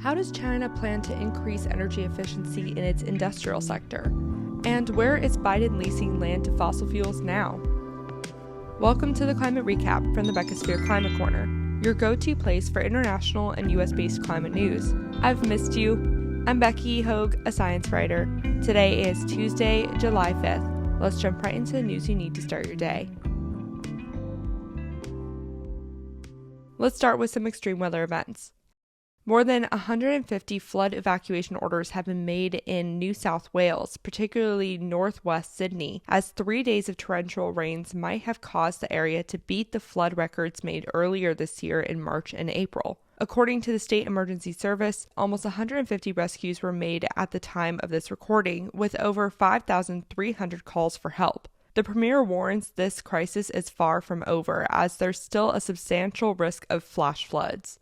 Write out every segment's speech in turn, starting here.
How does China plan to increase energy efficiency in its industrial sector? And where is Biden leasing land to fossil fuels now? Welcome to the Climate Recap from the Beckisphere Climate Corner, your go-to place for international and US-based climate news. I've missed you. I'm Becky Hogue, a science writer. Today is Tuesday, July 5th. Let's jump right into the news you need to start your day. Let's start with some extreme weather events. More than 150 flood evacuation orders have been made in New South Wales, particularly northwest Sydney, as 3 days of torrential rains might have caused the area to beat the flood records made earlier this year in March and April. According to the State Emergency Service, almost 150 rescues were made at the time of this recording, with over 5,300 calls for help. The Premier warns this crisis is far from over, as there's still a substantial risk of flash floods.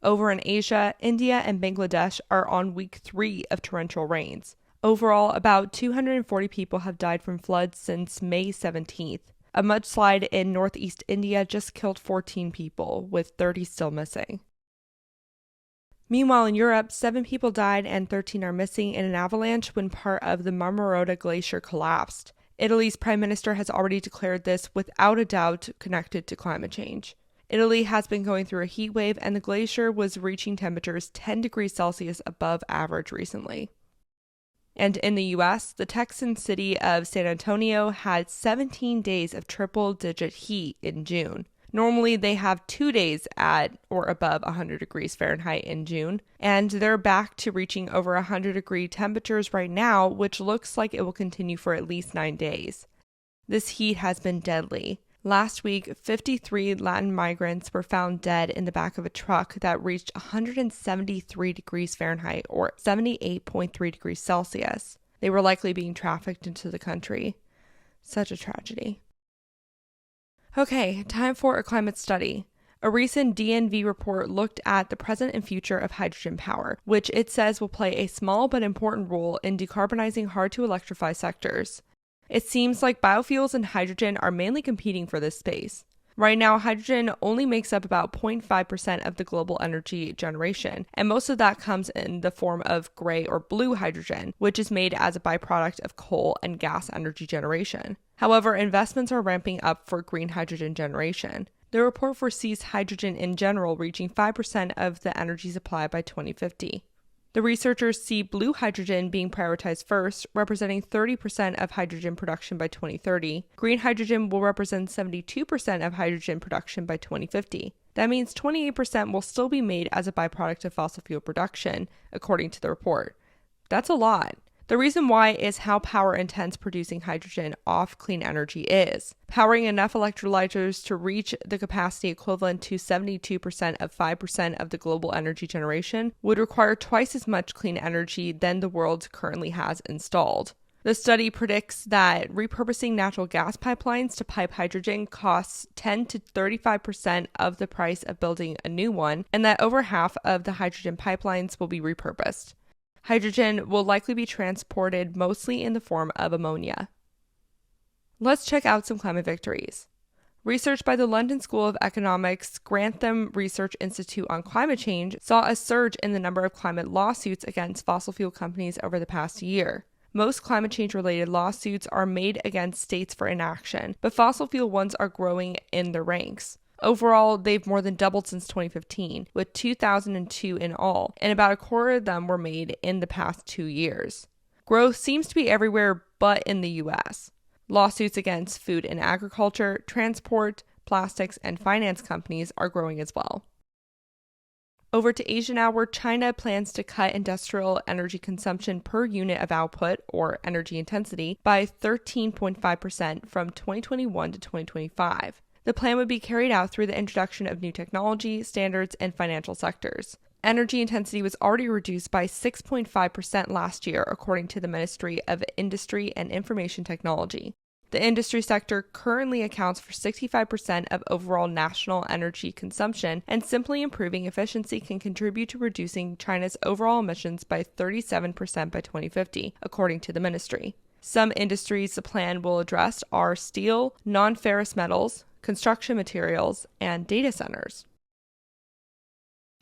Over in Asia, India and Bangladesh are on week 3 of torrential rains. Overall, about 240 people have died from floods since May 17th. A mudslide in northeast India just killed 14 people, with 30 still missing. Meanwhile, in Europe, 7 people died and 13 are missing in an avalanche when part of the Marmara Glacier collapsed. Italy's prime minister has already declared this without a doubt connected to climate change. Italy has been going through a heat wave, and the glacier was reaching temperatures 10 degrees Celsius above average recently. And in the U.S., the Texan city of San Antonio had 17 days of triple-digit heat in June. Normally, they have 2 days at or above 100 degrees Fahrenheit in June, and they're back to reaching over 100-degree temperatures right now, which looks like it will continue for at least 9 days. This heat has been deadly. Last week, 53 Latin migrants were found dead in the back of a truck that reached 173 degrees Fahrenheit or 78.3 degrees Celsius. They were likely being trafficked into the country. Such a tragedy. Okay, time for a climate study. A recent DNV report looked at the present and future of hydrogen power, which it says will play a small but important role in decarbonizing hard-to-electrify sectors. It seems like biofuels and hydrogen are mainly competing for this space. Right now, hydrogen only makes up about 0.5% of the global energy generation, and most of that comes in the form of gray or blue hydrogen, which is made as a byproduct of coal and gas energy generation. However, investments are ramping up for green hydrogen generation. The report foresees hydrogen in general reaching 5% of the energy supply by 2050. The researchers see blue hydrogen being prioritized first, representing 30% of hydrogen production by 2030. Green hydrogen will represent 72% of hydrogen production by 2050. That means 28% will still be made as a byproduct of fossil fuel production, according to the report. That's a lot. The reason why is how power intense producing hydrogen off clean energy is. Powering enough electrolyzers to reach the capacity equivalent to 72% of 5% of the global energy generation would require twice as much clean energy than the world currently has installed. The study predicts that repurposing natural gas pipelines to pipe hydrogen costs 10 to 35% of the price of building a new one, and that over half of the hydrogen pipelines will be repurposed. Hydrogen will likely be transported mostly in the form of ammonia. Let's check out some climate victories. Research by the London School of Economics Grantham Research Institute on Climate Change saw a surge in the number of climate lawsuits against fossil fuel companies over the past year. Most climate change-related lawsuits are made against states for inaction, but fossil fuel ones are growing in the ranks. Overall, they've more than doubled since 2015, with 2,002 in all, and about a quarter of them were made in the past 2 years. Growth seems to be everywhere but in the US. Lawsuits against food and agriculture, transport, plastics, and finance companies are growing as well. Over to Asia now, where China plans to cut industrial energy consumption per unit of output, or energy intensity, by 13.5% from 2021 to 2025. The plan would be carried out through the introduction of new technology, standards, and financial sectors. Energy intensity was already reduced by 6.5% last year, according to the Ministry of Industry and Information Technology. The industry sector currently accounts for 65% of overall national energy consumption, and simply improving efficiency can contribute to reducing China's overall emissions by 37% by 2050, according to the ministry. Some industries the plan will address are steel, non-ferrous metals, construction materials, and data centers.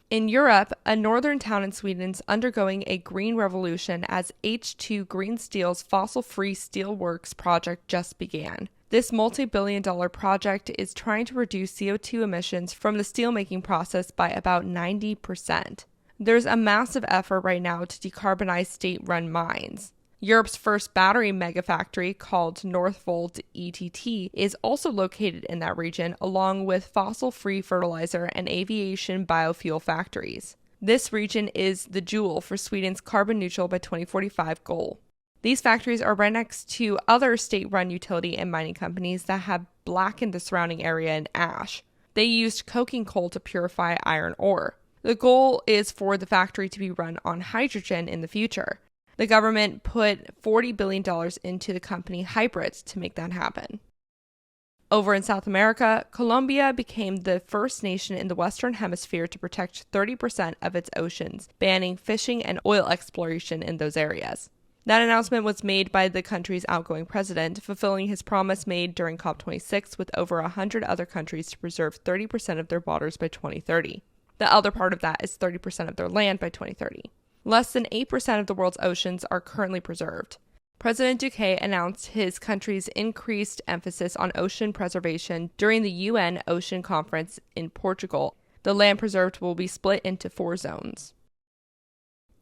In Europe, a northern town in Sweden is undergoing a green revolution as H2 Green Steel's fossil-free steelworks project just began. This multi-billion-dollar project is trying to reduce CO2 emissions from the steelmaking process by about 90%. There's a massive effort right now to decarbonize state-run mines. Europe's first battery megafactory, called Northvolt ETT, is also located in that region, along with fossil-free fertilizer and aviation biofuel factories. This region is the jewel for Sweden's carbon neutral by 2045 goal. These factories are right next to other state-run utility and mining companies that have blackened the surrounding area in ash. They used coking coal to purify iron ore. The goal is for the factory to be run on hydrogen in the future. The government put $40 billion into the company hybrids to make that happen. Over in South America, Colombia became the first nation in the Western Hemisphere to protect 30% of its oceans, banning fishing and oil exploration in those areas. That announcement was made by the country's outgoing president, fulfilling his promise made during COP26 with over 100 other countries to preserve 30% of their waters by 2030. The other part of that is 30% of their land by 2030. Less than 8% of the world's oceans are currently preserved. President Duque announced his country's increased emphasis on ocean preservation during the UN Ocean Conference in Portugal. The land preserved will be split into 4 zones.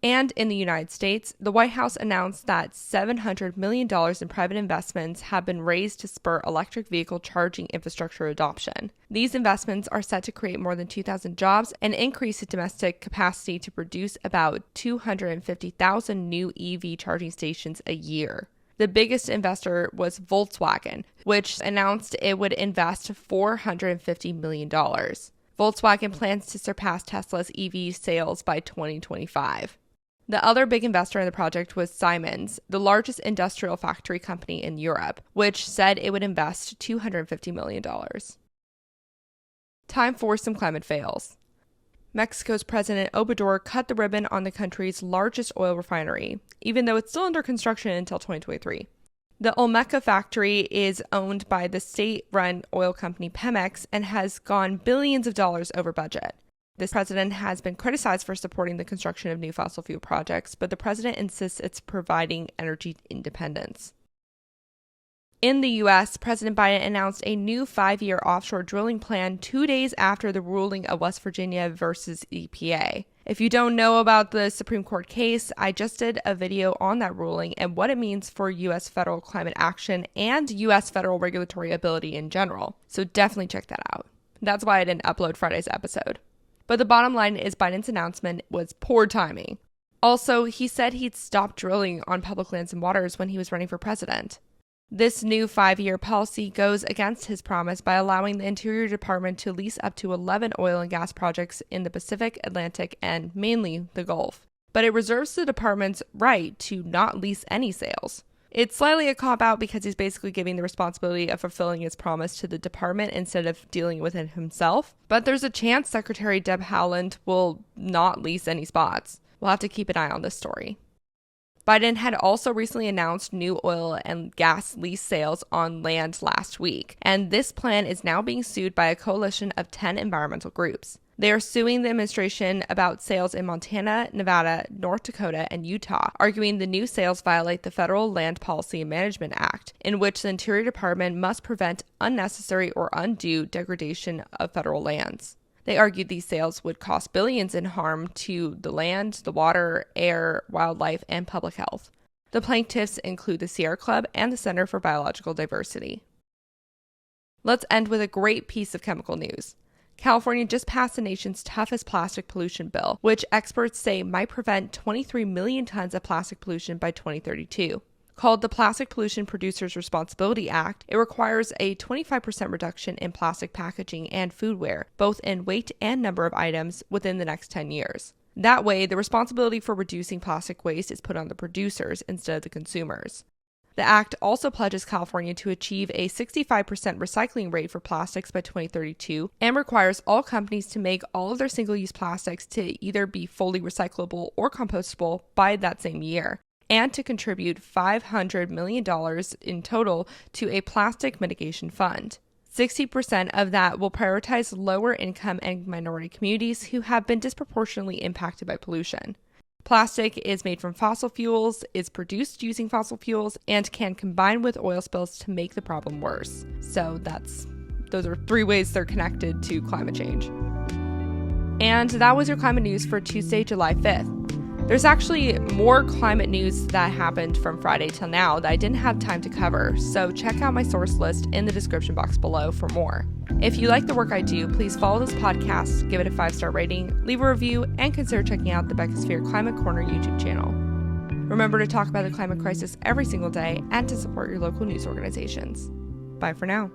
And in the United States, the White House announced that $700 million in private investments have been raised to spur electric vehicle charging infrastructure adoption. These investments are set to create more than 2,000 jobs and increase the domestic capacity to produce about 250,000 new EV charging stations a year. The biggest investor was Volkswagen, which announced it would invest $450 million. Volkswagen plans to surpass Tesla's EV sales by 2025. The other big investor in the project was Siemens, the largest industrial factory company in Europe, which said it would invest $250 million. Time for some climate fails. Mexico's President Obrador cut the ribbon on the country's largest oil refinery, even though it's still under construction until 2023. The Olmeca factory is owned by the state-run oil company Pemex and has gone billions of dollars over budget. This president has been criticized for supporting the construction of new fossil fuel projects, but the president insists it's providing energy independence. In the U.S., President Biden announced a new 5-year offshore drilling plan 2 days after the ruling of West Virginia versus EPA. If you don't know about the Supreme Court case, I just did a video on that ruling and what it means for U.S. federal climate action and U.S. federal regulatory ability in general. So definitely check that out. That's why I didn't upload Friday's episode. But the bottom line is Biden's announcement was poor timing. Also, he said he'd stop drilling on public lands and waters when he was running for president. This new 5-year policy goes against his promise by allowing the Interior Department to lease up to 11 oil and gas projects in the Pacific, Atlantic, and mainly the Gulf. But it reserves the department's right to not lease any sales. It's slightly a cop-out because he's basically giving the responsibility of fulfilling his promise to the department instead of dealing with it himself. But there's a chance Secretary Deb Haaland will not lease any spots. We'll have to keep an eye on this story. Biden had also recently announced new oil and gas lease sales on land last week, and this plan is now being sued by a coalition of 10 environmental groups. They are suing the administration about sales in Montana, Nevada, North Dakota, and Utah, arguing the new sales violate the Federal Land Policy and Management Act, in which the Interior Department must prevent unnecessary or undue degradation of federal lands. They argued these sales would cost billions in harm to the land, the water, air, wildlife, and public health. The plaintiffs include the Sierra Club and the Center for Biological Diversity. Let's end with a great piece of chemical news. California just passed the nation's toughest plastic pollution bill, which experts say might prevent 23 million tons of plastic pollution by 2032. Called the Plastic Pollution Producers Responsibility Act, it requires a 25% reduction in plastic packaging and foodware, both in weight and number of items, within the next 10 years. That way, the responsibility for reducing plastic waste is put on the producers instead of the consumers. The act also pledges California to achieve a 65% recycling rate for plastics by 2032 and requires all companies to make all of their single-use plastics to either be fully recyclable or compostable by that same year, and to contribute $500 million in total to a plastic mitigation fund. 60% of that will prioritize lower income and minority communities who have been disproportionately impacted by pollution. Plastic is made from fossil fuels, is produced using fossil fuels, and can combine with oil spills to make the problem worse. So those are 3 ways they're connected to climate change. And that was your climate news for Tuesday, July 5th. There's actually more climate news that happened from Friday till now that I didn't have time to cover, so check out my source list in the description box below for more. If you like the work I do, please follow this podcast, give it a 5-star rating, leave a review, and consider checking out the Beckisphere Climate Corner YouTube channel. Remember to talk about the climate crisis every single day and to support your local news organizations. Bye for now.